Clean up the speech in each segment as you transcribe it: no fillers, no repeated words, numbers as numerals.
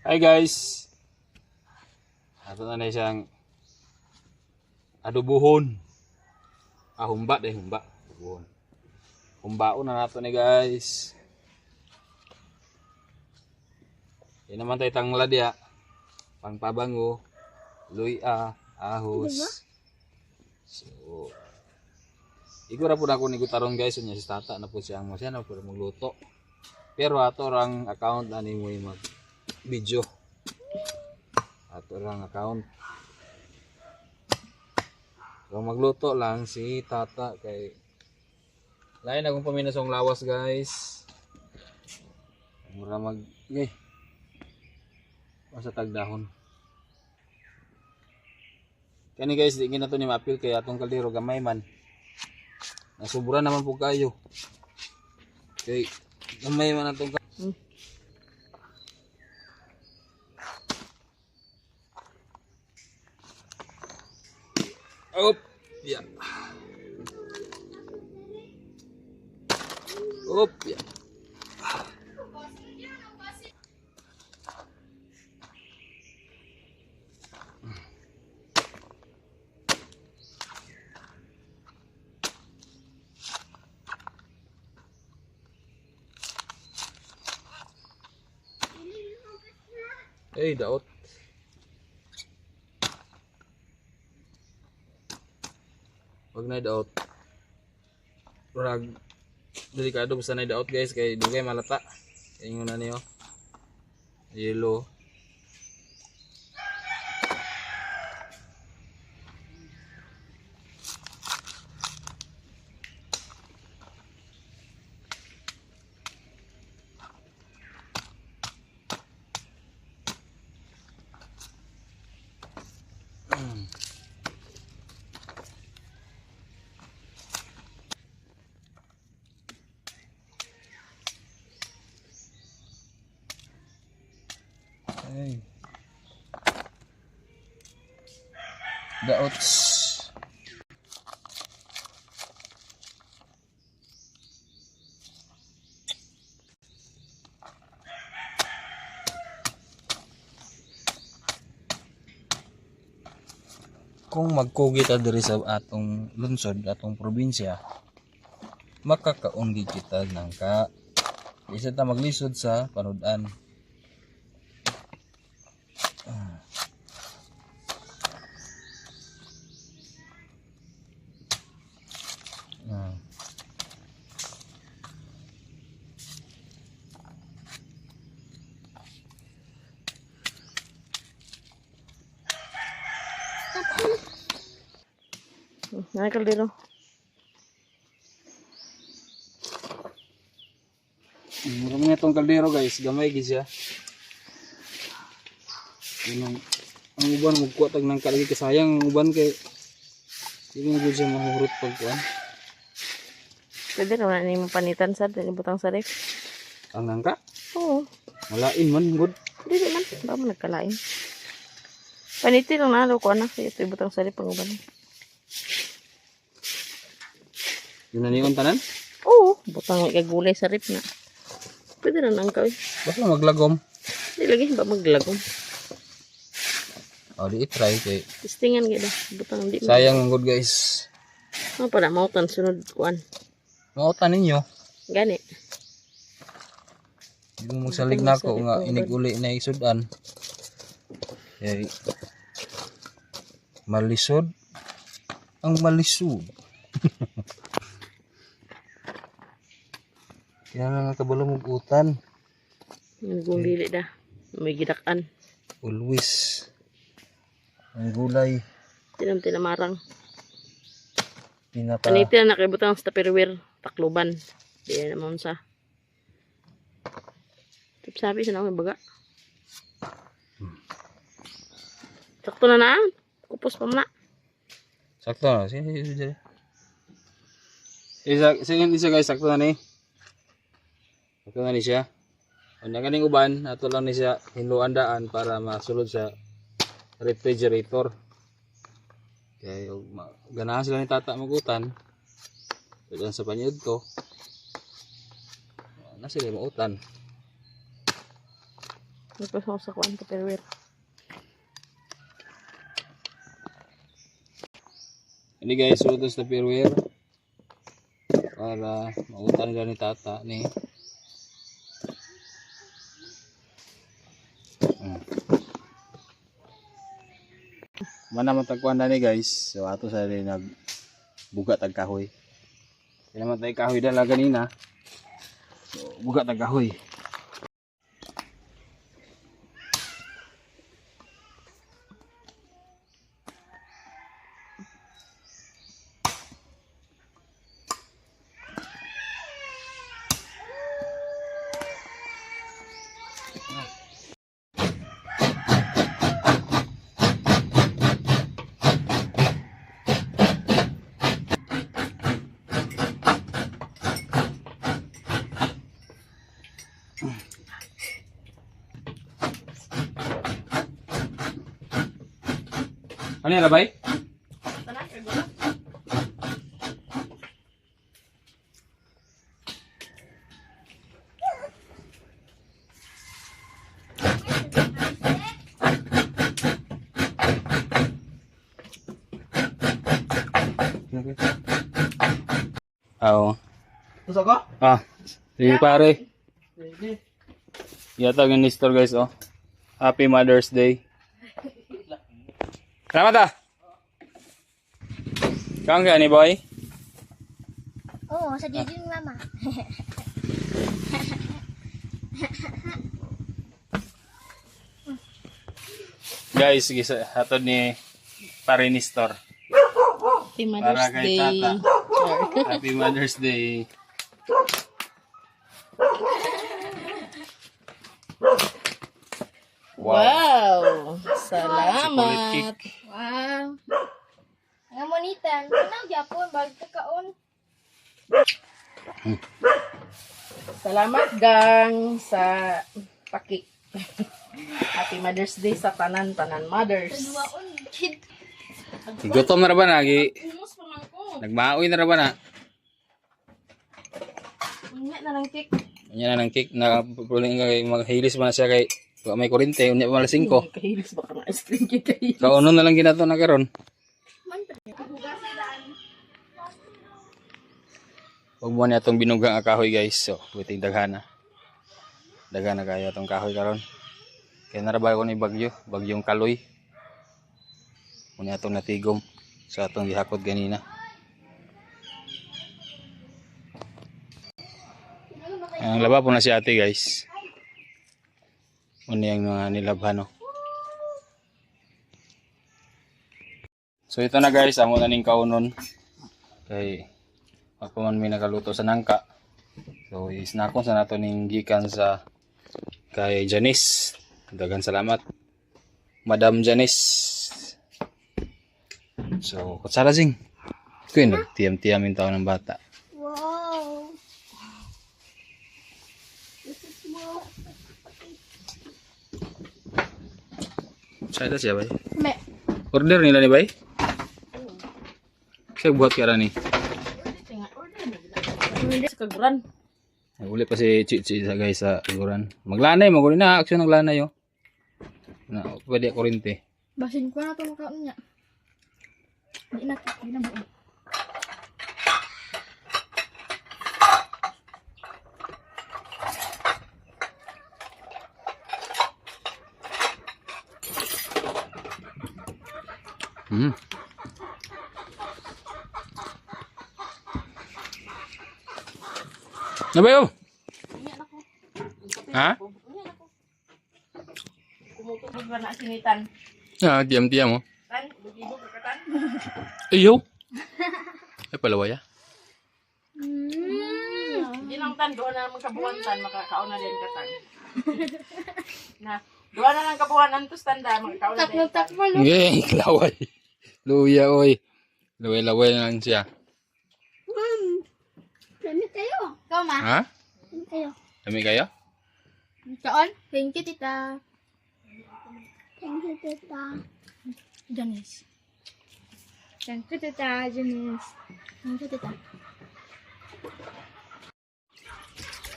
Hi guys. Ato na siyang adubuhon. Humba deh humba. Adubuhon. Humbaon na nato ni guys. Yan naman tayo tanglad ya. Pangpabango. Luya. Ahos. So, igura po na ako ni Gutaron guys. Unya si tata na po siya na po magluto. Pero ato orang account na ni mo mag video. Ato orang account. So magluto lang si tata kay lain akong paminasong lawas guys. Mura masa tagdahon. Kani guys, di na to ni mapil kay atong kaldero gamay man. Nasubra naman po kayo. Okay, gamay man atong Op, ya. Op, ya. Daot. Wag na daot. Rag delikado basta na daot guys kay dugay malata. Ingon na niyo. Yellow. Ay. Daots. Kung magkugi ta diri sa atong lungsod, atong probinsya, makakaon gid kita ng isa ta maglisod sa panudan. Nah, kaldero. Marami na itong kaldero guys, gamay gid siya. Ang uban magkuha tag nang kalagi kasayang ang uban kay hindi mo siya mahurot pagkuan. Pwede naman na yung panitan sa butang sa ref. Ang nangka? Oo. Malain man good. Hindi man. Ba mo nagkalain. Panitin lang na ko anak. Ito yung butang sa ref pang uban. Yun na niyon tanan? Oo. Butang ikagulay sa ref na. Pwede na nang kawin. Basta maglagom. Hindi lagi ba maglagom. O di i-try kay Testingan gida. Butang di. sayang good guys. Ano pa na mautan sunod kuan. Mautan ninyo. Gani. Hindi mo magsalig na ako nga iniguli na isudan. Kay malisod ang malisod. Kaya nga kabalo mugutan. Nagulili da. May gidakan. Always. Ang gulay. Tinamarang. Pinaka. Panitin na nakibutang sa tupperware. Takluban. Di naman sa. Sabi siya na ako baga. Sakto na na. Kupos pa na. Sakto na. Sige. Isa guys, sakto na ni. Sakto na ni siya. Kung kaning uban, ato lang ni siya hinluan daan para masulod sa refrigerator. Kaya ganahan sila ni tata magutan. Kaya sa panyod ko. Na sila mautan. Nagpasok sa kuwan Tupperware. Ini guys, utos na Tupperware para mautan ka ni tata ni. Mana matagkuan na ni guys. So ato sa rin nagbuga tag kahoy. Kaya naman tayo kahoy dala ganina. So buga tag kahoy. Ano yan, Rabay? Oo. Gusto ko? Sige pare. Yata yung store guys, oh. Happy Mother's Day. Salamat ah. Kang ni boy? Oo, sa didi ni mama. Guys, sige sa hatod ni pare ni store. Happy Para Mother's kay Day. tata. Sure. Happy Mother's Day. Wow! Chocolate Salamat. cake. Wow. Ang monitan, ano gyapon bag kakaon. Salamat gang sa pakik. Happy Mother's Day sa tanan-tanan mothers. Duwaon kid. Gutom na ra ba na? Humus pa man ko. Nagmaoy na ra ba na? Unya na lang cake. Unya na ng cake na puling maghilis ba na siya kay may kurente, unya pa malas 5. Kahilis ba ka ng ice cream cake kahilis? Kauno na lang ginato na karon. Huwag mo na itong binugang kahoy guys. So, buting daghana. Daghana kaya itong kahoy karon. Kaya narabay ko ni bagyo. Bagyong kaloy. Muna itong natigom sa itong gihakot ganina. Ang laba po na si ate guys. Muna yung mga nilabhano. So ito na guys. Amo na ning kaunon. Kay ako man may nakaluto sa nangka. So isnakon sa nato ning gikan sa kay Janice. Daghang salamat. Madam Janice. So kutsara sing. Kuy nagtiyam-tiyamin taon ng bata. Wow. Sa siya bay. Me. Order nila ni bay? Siya buhat ka ni. Sa kaguran. Uli pa si Chichi sa guys sa iguran. Maglanay mo guni na aksyon naglanay yo. Na pwede kurente. Basin ko na to makaon niya. Di na buo. Hmm. Nabayo. Ha? Kumutubog ba na sinitan? Ah, diam-diam mo. Tan, bugibo ka katan. Iyo. Ay palawaya. Hindi lang tan, doon na naman kabuhan tan, makakaon na din katan. Na, doon na lang kabuhan ang tustanda, makakaon na din. Takbo lo. Ngey, laway. Luya oy. Laway-laway na lang siya. Dami kayo. Ikaw ma. Ha? Dami kayo. Dami kayo? Kaon? Thank you tita. Thank you tita. Janice. Thank you tita Janice. Thank you tita.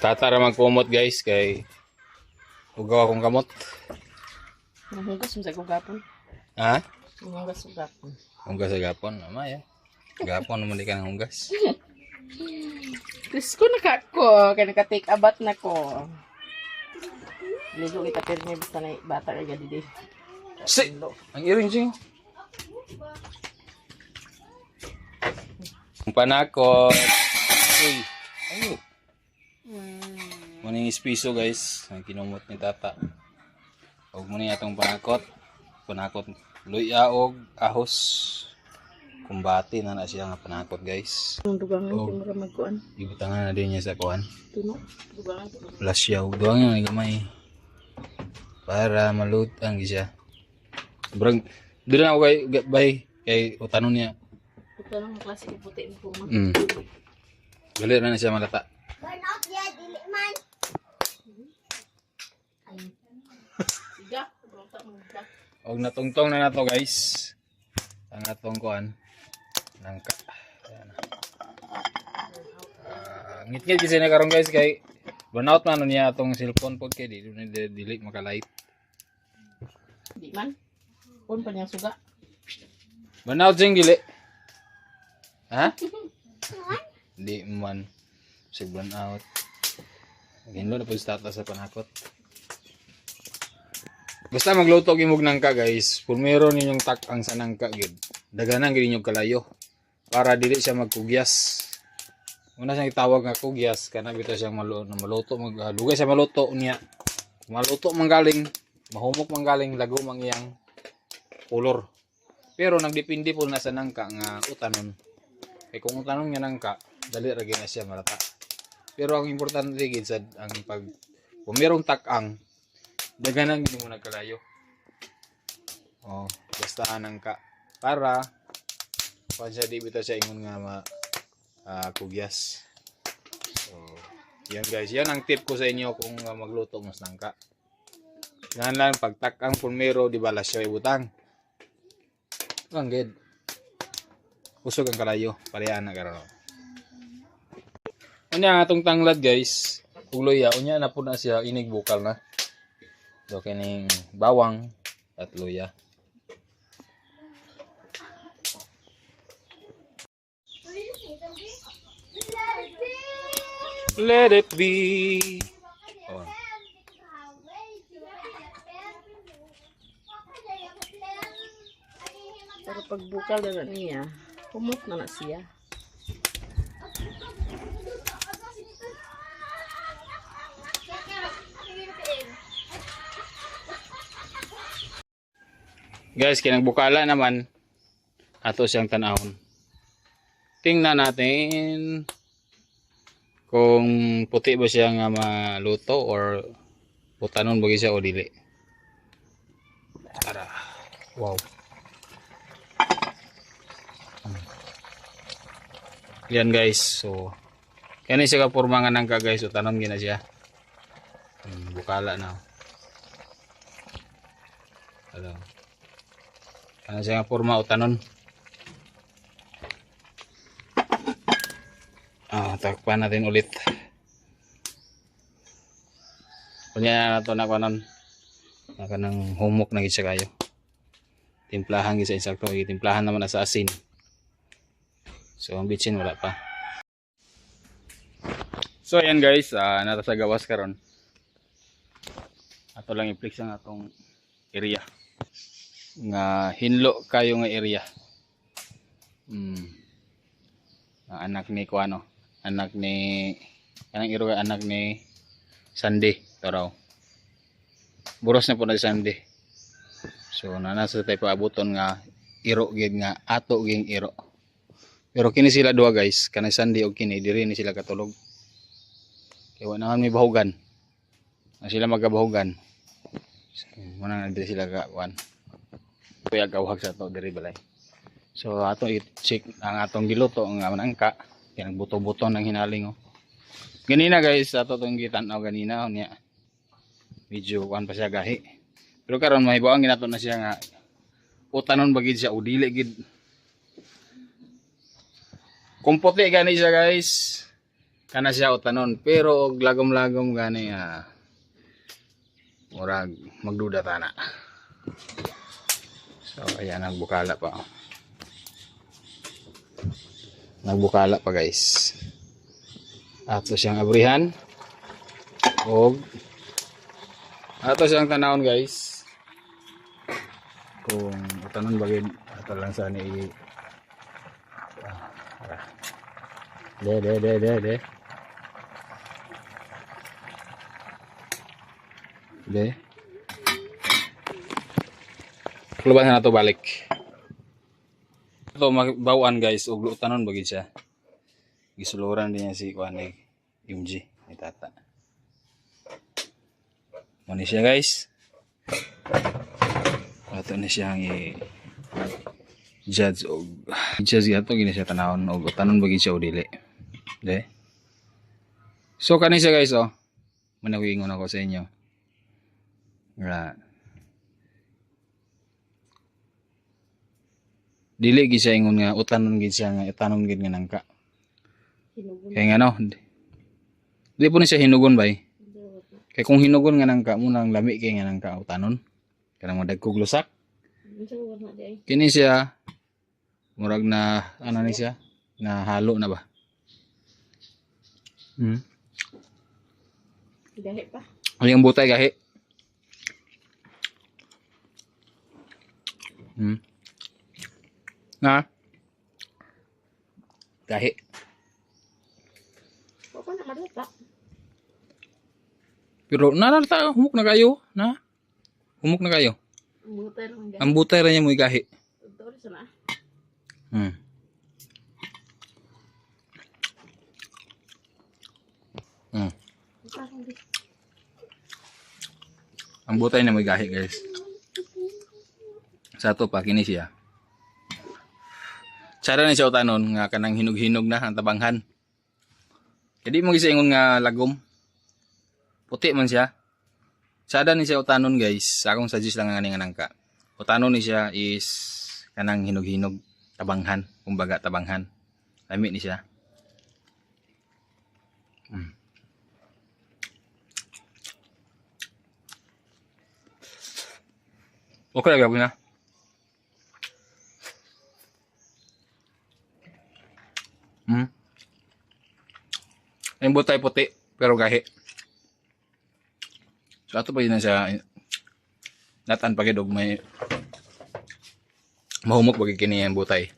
Tatara magkumot guys kay Ugaw akong kamot. Nanghugas mo sa gugapon. Ha? Nanghugas sa gugapon. Hunggas sa gapon. Mamaya. Gapon naman di ka ng hunggas. Chris ko nakako. Kaya naka-take a bath na ko. Ligo kita pero may basta na bata ka gadi di. Si! Ang iring siya. Ang panakot. Uy. Ay. Muning ispiso guys. Ang kinumot ni tata. Huwag mo niya itong panakot. Panakot. Luya og ahos. Kumbati na siya nga panakot guys. Ang dugangan Oh. ko mara magkuan. Ibutangan na din niya sa kuhan. Tuno. Dugangan ko. Plasyaw. Doang yung gamay. Para malutang siya. Sobrang, doon na ako kay utanon niya. Ito lang ang klase ko puti mo puma. Galit na siya malata. Burnout ya, dili man. Siga. Bronta mo siya. Og natungtong na nato guys. Ang atong kuan. Nangka. Ayan. Ngit-ngit kasi na karon guys kay burnout man niya atong cellphone pod kay dili makalight. Di man. Pun pa niyang suga. Burnout sing dili. Ha? Di man. Sig burnout. Ginlo na po status sa panakot. Basta magluto gimog nangka guys. Pulmero ninyong tak-ang sa nangka gid. Daganan gid ninyong kalayo para dili siya magkugyas. Una siyang itawag nga kugyas kana bitaw siyang maluto maglugay siya maluto niya. Maluto manggaling, mahumok manggaling lago mang iyang kulor. Pero nagdepende po na sa nangka nga utanon. Kay kung utanon nga nangka, dali ra gyud na siya malata. Pero ang importante gid sa ang pag kung merong tak-ang daganan gid mo nagkalayo. Oh, basta nangka para pa siya di bitaw siya ingon nga kugyas. So, yan guys, yan ang tip ko sa inyo kung magluto mas nangka. Yan lang pagtak-ang pulmero di balas siya ibutang. Ang gid. Usog ang kalayo, pareha na karon. Unya ang atong tanglad guys, uloy unya na po na siya inig bukal na. So kining bawang at luya. Let it be. Oh. Pero pag bukal na niya, humot na siya. Guys, kinang bukala naman ato siyang tanahon. Tingnan natin kung puti ba siya nga maluto or putanon ba siya o dili. Tara. Wow. Yan guys. So kani siya ka porma nga nangka guys, utanon gina siya. Bukala na. Hello. Ano siya nga porma utanon. Takpan natin ulit. Kunya na ito na kanon. Naka ng humok na gisa kayo. Timplahan gisa insakto. Timplahan naman na sa asin. So ang bitsin wala pa. So ayan guys. Nata sa gawas karon. Ato lang i-flex ang atong area. Nga hinlo kayo nga area. Anak ni Kuano. Anak ni kanang iro anak ni Sandy taraw. Buros na po na si Sandy. So nasa tayo paabuton nga iro gid nga ato ging iro. Pero kini sila duha guys, kanang Sandy og kini diri ni sila katulog. Kay wala naman may bahugan. Na sila magabahugan. So, muna na diri sila ka kuan. Kuya gawhag sa to diri balay. So ato i-check ang atong giluto nga manangka. Kaya nagbuto-buto ng hinaling oh. Ganina guys, ato itong gitan-aw ganina niya. Medyo kuhan pa siya gahi. Pero karon mahibawan ginato na siya nga utanon bagid siya o dili gid. Kung puti gani siya guys, kana siya utanon. Pero og lagom-lagom gani murag magduda tana. So ayan, nagbukala pa. Nagbukala pa guys. Ato siyang abrihan. Og ato siyang tanawon guys. Kung tanon bagay ato lang sa ni de. Kluban na to balik. Ito magbawaan guys, ug lutanon bagid siya. Gisuluran din niya si kuan ni MG ni tata. Mani siya guys. Ato na siyang judge og judge ato gini siya tanawon og tanon bagid siya o dili. De. So kani siya guys oh. Manawingon ako sa inyo. Nga dili gid siya ingon nga utanon gid siya nga itanon gid nga nangka. Kaya nga no. Di po ni siya hinugon bay. Kaya kung hinugon nga nangka mo nang lami kay nga nangka utanon. Kanang madagkog lusak. Kini siya murag na ano ni siya na halo na ba? Gahi pa. Ano yung butay gahi? Na? Gahi. Papa na madata. Pero narata humok na kayo, na? Humok na kayo. Buter lang gahi. Ang butay ra niya mo gahi. Totoo sana. Ang butay na mo gahi guys. Sa to pa kini siya. Sara ni siya utanon nga kanang hinog-hinog na ang tabanghan. Jadi mo gisa ingon nga lagom. Puti man siya. Sada ni siya utanon guys. Akong suggest lang nga nangka. Utanon ni siya is kanang hinog-hinog tabanghan, kumbaga tabanghan. Lami ni siya. Okay gagawin na. Yung butay puti pero gahi. So ato pa yun na siya natan pagidog may mahumok bagi kini yung butay.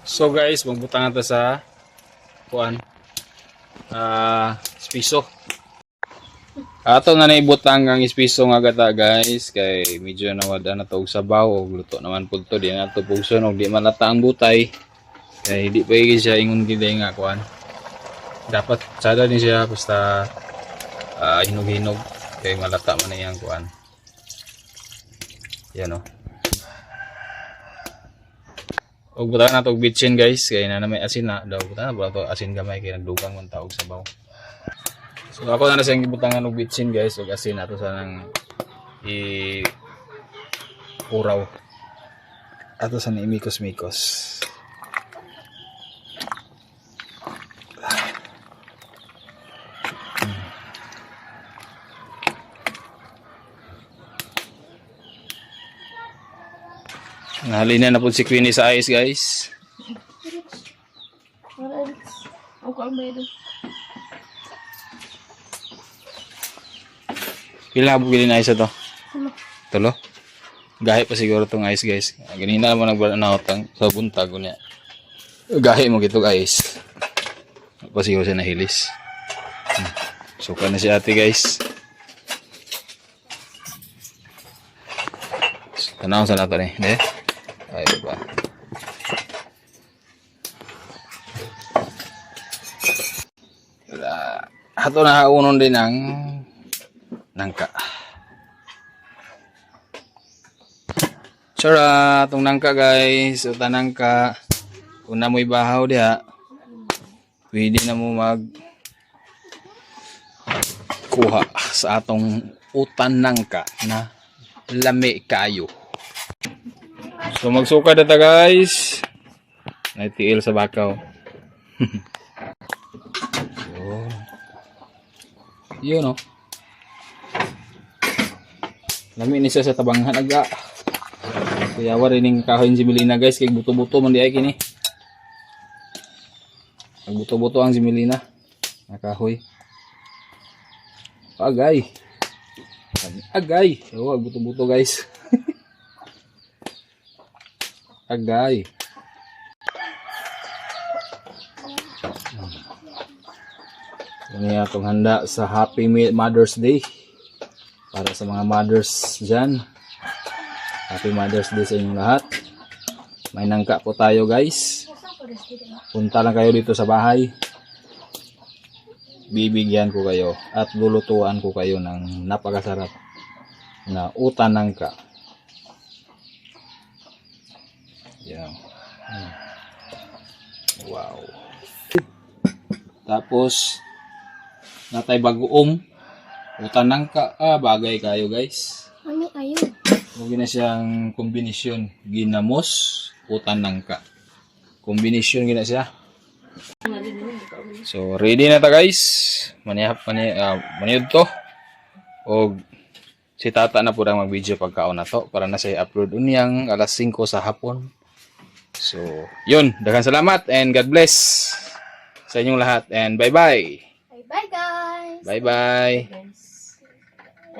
So guys, magbutang nato sa kuan spiso. Ato na naibutang ang ispiso nga gata guys kay medyo nawada na to og sabaw og luto naman pud to di na to pugson og di malata ang butay kay di pa gyud siya ingon gid nga kuan dapat sada ni siya basta hinog-hinog kay malata man iyang kuan yan o og butan na to og bitchin guys kay na may asin na daw butan na to asin gamay kay nagdugang man ta og sabaw. So ako na siyang gibutangan og bitsin guys ug asin ato sa nang uraw. Ato sa imikos-mikos. Nahalina na po si Queenie sa ice guys. Ako ang meron. Pila po gilin ice ito? Tulo? Gahi pa siguro itong ice guys. Ganina naman nagbanawat sa buntag niya. Gahi mo gitong ice. Pa siguro siya nahilis. Suka na si ate guys. Tanaw sa nato ni. De? Ay ba. Hato na unon din ang nangka. Sura, itong nangka guys. Ito nangka. Kung na mo'y bahaw diha, pwede na mo mag kuha sa atong utan nangka na lami kayo. So magsuka data guys. Naitiil sa bakaw. Yun. Yun o. Lami ni siya sa tabanghan aga. Kaya wala rin kahoy si Melina guys. Kaya buto-buto man di ay kini. Buto-buto ang si Melina. Nakahoy. Agay. Agay. Oh, buto-buto guys. Agay. Ini atong handa sa Happy Mother's Day. Para sa mga mothers dyan. Happy Mother's Day sa inyong lahat. May nangka po tayo guys. Punta lang kayo dito sa bahay. Bibigyan ko kayo at lulutuan ko kayo ng napakasarap na utan nangka. Yan. Wow. Tapos natay bagoong utan nangka. Bagay kayo guys. Mami, ayun. Huwag na siyang kombinasyon. Ginamos, utan nangka. Kombinasyon gina siya. So ready na ta guys. Maniyod to. O si tata na po lang mag-video pagkaon na to para na siya upload unyang alas 5 sa hapon. So yun, daghang salamat and God bless sa inyong lahat and bye bye. Bye-bye, guys. Bye bye. Guys.